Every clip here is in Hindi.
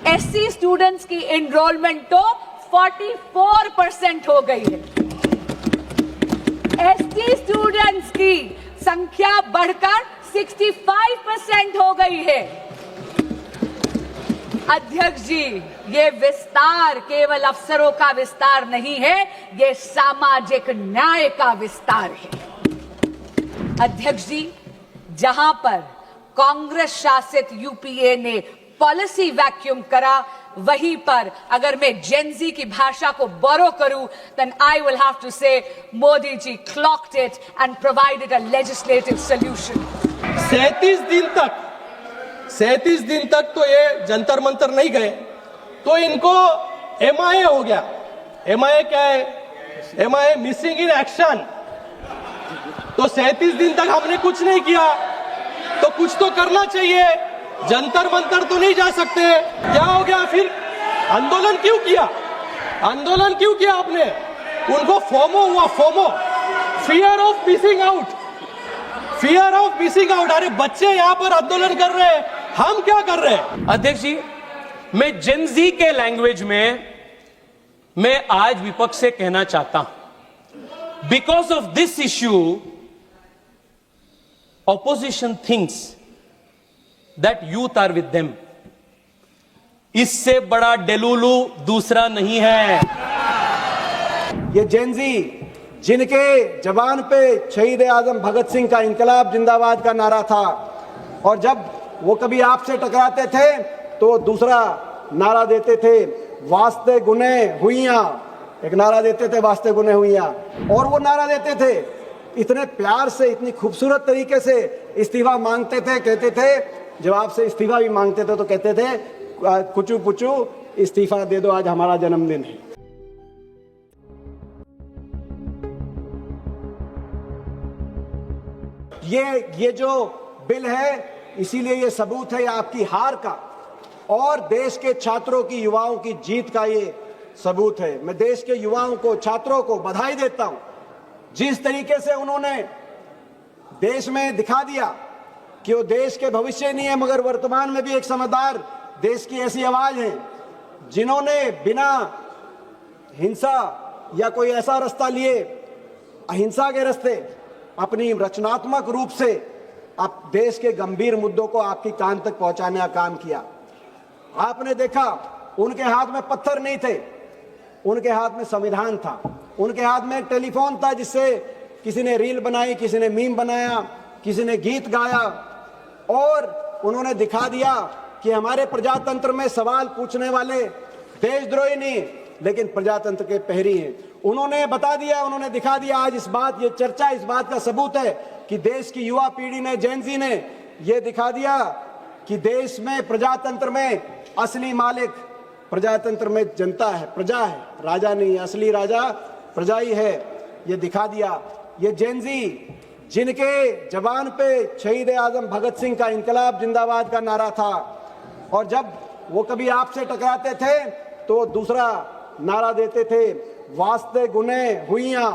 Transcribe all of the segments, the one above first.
एससी स्टूडेंट्स की एनरोलमेंट तो 44% हो गई है। एसटी स्टूडेंट्स की संख्या बढ़कर 65% हो गई है। अध्यक्ष जी, ये विस्तार केवल अफसरों का विस्तार नहीं है, ये सामाजिक न्याय का विस्तार है। अध्यक्ष जी, जहां पर कांग्रेस शासित यूपीए ने पॉलिसी वैक्यूम करा, वहीं पर अगर मैं जेनजी की भाषा को बोरो करूं, then I will have to say Modi ji clocked it and provided a legislative solution। 37 दिन तक तो ये जंतर मंतर नहीं गए, तो इनको MIA हो गया। MIA क्या है? MIA missing in action. तो 37 दिन तक हमने कुछ नहीं किया, तो कुछ तो करना चाहिए। जंतर मंतर तो नहीं जा सकते। क्या हो गया फिर? आंदोलन क्यों किया? आंदोलन क्यों किया आपने? उनको फोमो हुआ, FOMO, fear of missing out, fear of missing out. अरे बच्चे यहाँ पर आंदोलन कर रहे हैं, हम क्या कर रहे हैं? अध्यक्ष जी, मैं जेनजी के लैंग्वेज में मैं आज विपक्ष से कहना चाहता हूं, because of this issue opposition thinks that youth are with them. इससे बड़ा डेलुलू दूसरा नहीं है। ये जेनजी जिनके जबान पे शहीद आजम भगत सिंह का इंकलाब जिंदाबाद का नारा था, और जब वो कभी आपसे टकराते थे तो दूसरा नारा देते थे, वास्ते गुने हुइयां। एक नारा देते थे, वास्ते गुने हुइयां। और वो नारा देते थे, इतने प्यार से, इतनी खूबसूरत तरीके से इस्तीफा मांगते थे। कहते थे, जब आपसे इस्तीफा भी मांगते थे तो कहते थे, कुचू पुचू इस्तीफा दे दो, आज हमारा जन्मदिन है। ये जो बिल है, इसीलिए ये सबूत है आपकी हार का, और देश के छात्रों की, युवाओं की जीत का ये सबूत है। मैं देश के युवाओं को, छात्रों को बधाई देता हूं। जिस तरीके से उन्होंने देश में दिखा दिया कि वो देश के भविष्य नहीं है, मगर वर्तमान में भी एक समझदार देश की ऐसी आवाज है, जिन्होंने बिना हिंसा या कोई ऐसा रास्ता लिए, अहिंसा के रास्ते, अपनी रचनात्मक रूप से आप देश के गंभीर मुद्दों को आपकी कान तक पहुंचाने का काम किया। आपने देखा, उनके हाथ में पत्थर नहीं थे, उनके हाथ में संविधान था, उनके हाथ में टेलीफोन था, जिससे किसी ने रील बनाई, किसी ने मीम बनाया, किसी ने गीत गाया, और उन्होंने दिखा दिया कि हमारे प्रजातंत्र में सवाल पूछने वाले देशद्रोही नहीं, लेकिन प्रजातंत्र के प्रहरी हैं। उन्होंने बता दिया, उन्होंने दिखा दिया। आज इस बात, ये चर्चा इस बात का सबूत है कि देश की युवा पीढ़ी ने, जेनजी ने ये दिखा दिया कि देश में, प्रजातंत्र में असली मालिक प्रजातंत्र में जनता है, प्रजा है, राजा नहीं। असली राजा प्रजा ही है, ये दिखा दिया। ये जेनजी जिनके जबान पे शहीद आजम भगत सिंह का इंकलाब जिंदाबाद का नारा था, और जब वो कभी आपसे टकराते थे तो दूसरा नारा देते थे, वास्ते गुने हुइयां।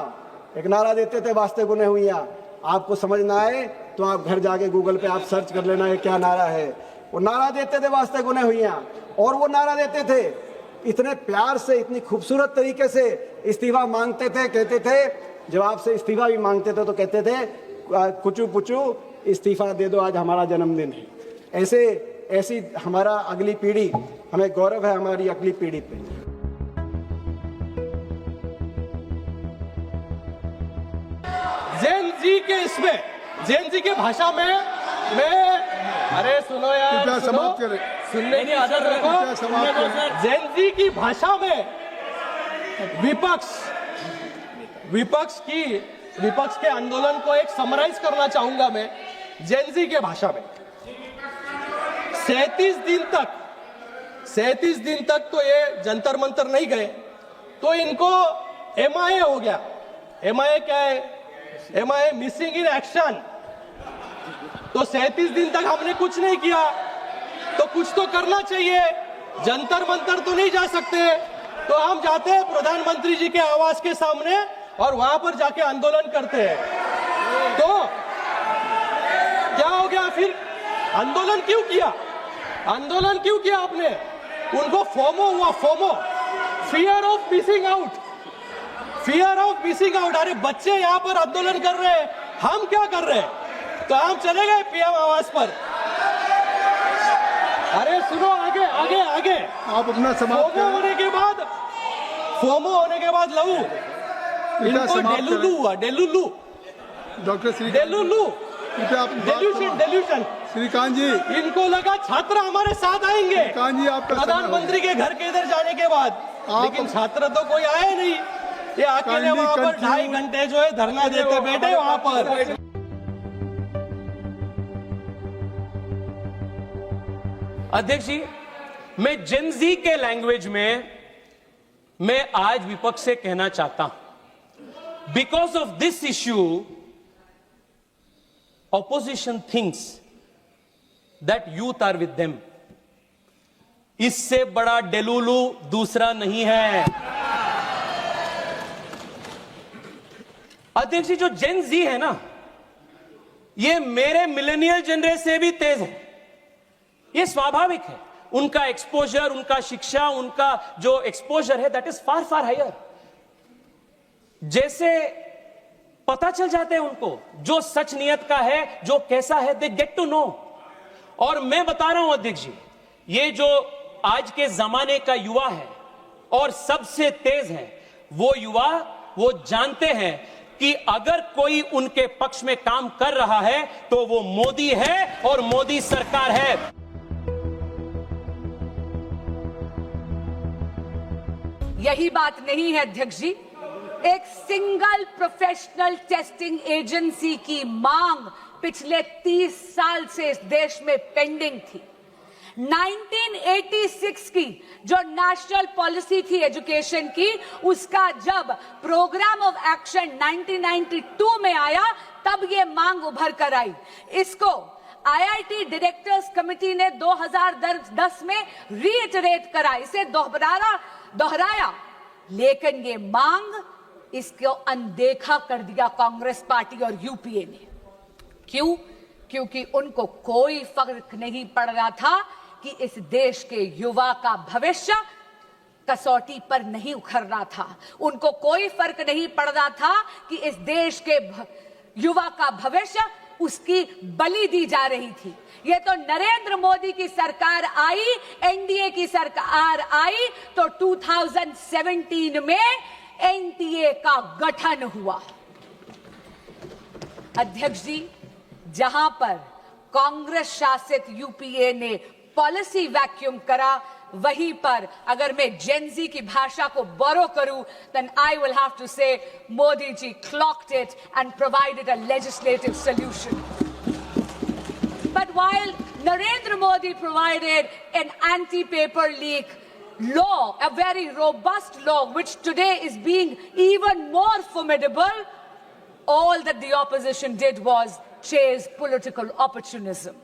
एक नारा देते थे, वास्ते गुने हुइयां। आपको समझ ना आए तो आप घर जाके गूगल पे आप सर्च कर लेना, ये क्या नारा है। वो नारा देते थे, वास्ते गुने हुइयां। और वो नारा देते थे, इतने प्यार से, इतनी खूबसूरत तरीके से इस्तीफा मांगते थे। कहते थे, जब आपसे इस्तीफा भी मांगते थे तो कहते थे, कुचू पुचू इस्तीफा दे दो, आज हमारा जन्मदिन है। ऐसी हमारा अगली पीढ़ी, हमें गौरव है हमारी अगली पीढ़ी पे। जेनजी के इसमें, जेनजी के भाषा में मैं, अरे सुनो यार, सुनने की आदत रखो। जेनजी की भाषा में विपक्ष के आंदोलन को एक समराइज करना चाहूंगा मैं जेनजी के भाषा में। 37 दिन तक तो ये जंतर मंतर नहीं गए, तो इनको MIA हो गया। MIA क्या है? MIA missing in action. तो 37 दिन तक हमने कुछ नहीं किया, तो कुछ तो करना चाहिए। जंतर मंतर तो नहीं जा सकते, तो हम जाते हैं प्रधानमंत्री जी के आवास के सामने और वहां पर जाके आंदोलन करते हैं। तो क्या हो गया फिर? आंदोलन क्यों किया? आंदोलन क्यों किया आपने? उनको फोमो हुआ, FOMO, fear of missing out, fear of missing out. अरे बच्चे यहाँ पर आंदोलन कर रहे हैं, हम क्या कर रहे हैं? तो हम चले गए पीएम आवास पर। अरे सुनो, आगे आगे आगे, आप अपना समाप्त फोमो होने के बाद, फोमो होने के बाद लहू, इनको समाप्त डेलुलू हुआ, डेलुलू, डॉक्टर श्री डेलुलू, कृपया आप डेल्यूशन, डेल्यूशन। श्रीकांत जी, इनको लगा छात्र हमारे साथ आएंगे श्रीकांत जी आपका समय हो प्रधानमंत्री के घर के इधर जाने के बाद, लेकिन छात्र तो कोई आए नहीं। ये अकेले Kindly वहां पर continue. 2.5 घंटे जो है धरना देते बैठे वहां पर। अध्यक्ष जी, मैं जेनजी के लैंग्वेज में मैं आज विपक्ष से कहना चाहता हूं, because of this issue opposition thinks that youth are with them. इससे बड़ा डेलुलू दूसरा नहीं है। अध्यक्ष जी, जो जेन जी है ना, ये मेरे मिलेनियल जनरेशन से भी तेज है। ये स्वाभाविक है, उनका एक्सपोजर, उनका शिक्षा, उनका जो एक्सपोजर है that is far far higher. जैसे पता चल जाते हैं उनको जो सच नियत का है, जो कैसा है, दे गेट टू नो। और मैं बता रहा हूं अध्यक्ष जी, ये जो आज के जमाने का युवा है और सबसे तेज है, वो युवा वो जानते हैं कि अगर कोई उनके पक्ष में काम कर रहा है तो वो मोदी है और मोदी सरकार है। यही बात नहीं है अध्यक्ष जी, एक सिंगल प्रोफेशनल टेस्टिंग एजेंसी की मांग पिछले 30 साल से इस देश में पेंडिंग थी। 1986 की जो नेशनल पॉलिसी थी एजुकेशन की, उसका जब प्रोग्राम ऑफ एक्शन 1992 में आया, तब ये मांग उभर कर आई। इसको आईआईटी डायरेक्टर्स कमेटी ने 2010 में रीइटरेट करा, इसे दोहराया, लेकिन ये मांग, इसको अनदेखा कर दिया कांग्रेस पार्टी और यूपीए ने। क्यों? क्योंकि उनको कोई फर्क नहीं पड़ रहा था कि इस देश के युवा का भविष्य कसौटी पर नहीं उखड़ रहा था। उनको कोई फर्क नहीं पड़ रहा था कि इस देश के युवा का भविष्य उसकी बलि दी जा रही थी। ये तो नरेंद्र मोदी की सरकार आई, एनडीए की सरकार आई, तो 2017 में एनडीए का गठन हुआ। अध्यक्ष जी, जहां पर कांग्रेस शासित यूपीए ने पॉलिसी वैक्यूम करा, वहीं पर अगर मैं जेनजी की भाषा को बोरो करूं, then I will have to say Modi ji clocked it and provided a legislative solution. But while Narendra Modi provided an anti-paper leak law, a very robust law, which today is being even more formidable, all that the opposition did was chase political opportunism.